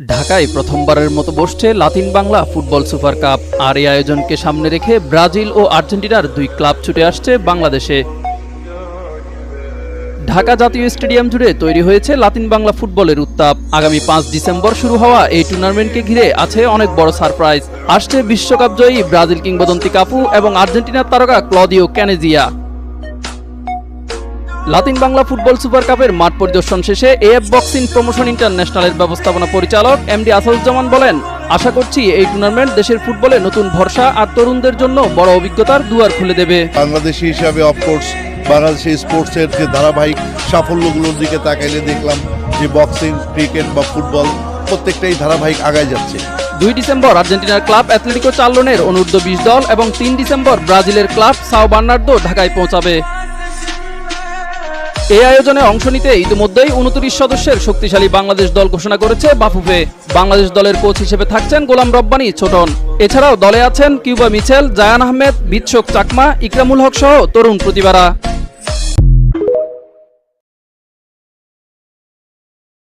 ঢাকায় প্রথমবারের মতো বসছে Latin Bangla football super cup. আর এই আয়োজনকে সামনে রেখে ব্রাজিল ও আর্জেন্টিনার দুই ক্লাব ছুটে আসছে বাংলাদেশে। ঢাকা জাতীয় স্টেডিয়াম জুড়ে তৈরি হয়েছে লাতিন বাংলা ফুটবলের উত্তাপ। আগামী 5 ডিসেম্বর শুরু হওয়া এই টুর্নামেন্টকে ঘিরে আছে অনেক বড় সারপ্রাইজ। আসছে বিশ্বকাপ জয়ী ব্রাজিল কিংবদন্তি কাফু এবং আর্জেন্টিনার তারকা Claudio Caniggia. Latin Bangla football super কাপের মাঠ পরিদর্শন শেষে এএফ বক্সিং প্রমোশন ইন্টারন্যাশনালের ব্যবস্থাপনা পরিচালক এমডি আসাদুজ্জামান বলেন, আশা করছি এই টুর্নামেন্ট দেশের ফুটবলে নতুন ভরসা আর তরুণদের জন্য বড় অভিজ্ঞতার দুয়ার খুলে দেবে। বাংলাদেশি হিসাবে অফকোর্স বাংলাদেশের স্পোর্টসের যে ধারাবাহিক সাফল্যগুলোর দিকে তাকাইলে দেখলাম যে বক্সিং, ক্রিকেট বা ফুটবল প্রত্যেকটাই ধারাবাহিক আগায় যাচ্ছে। 2 ডিসেম্বর আর্জেন্টিনার ক্লাব অ্যাথলেটিকো চার্লোনের অনূর্ধ্ব 20 দল এবং 3 ডিসেম্বর ব্রাজিলের ক্লাব সাও বার্নার্দো ঢাকায় পৌঁছাবে। এই আয়োজনে অংশ নিতে ইতিমধ্যেই 29 সদস্যের শক্তিশালী বাংলাদেশ দল ঘোষণা করেছে বাফুফে। বাংলাদেশ দলের কোচ হিসেবে থাকছেন গোলাম রব্বানী ছোটন। এছাড়াও দলে আছেন কিউবা মিচেল, জায়ান আহমেদ, বিৎশোক চাকমা, ইকরামুল হক সহ তরুণ প্রতিভারা।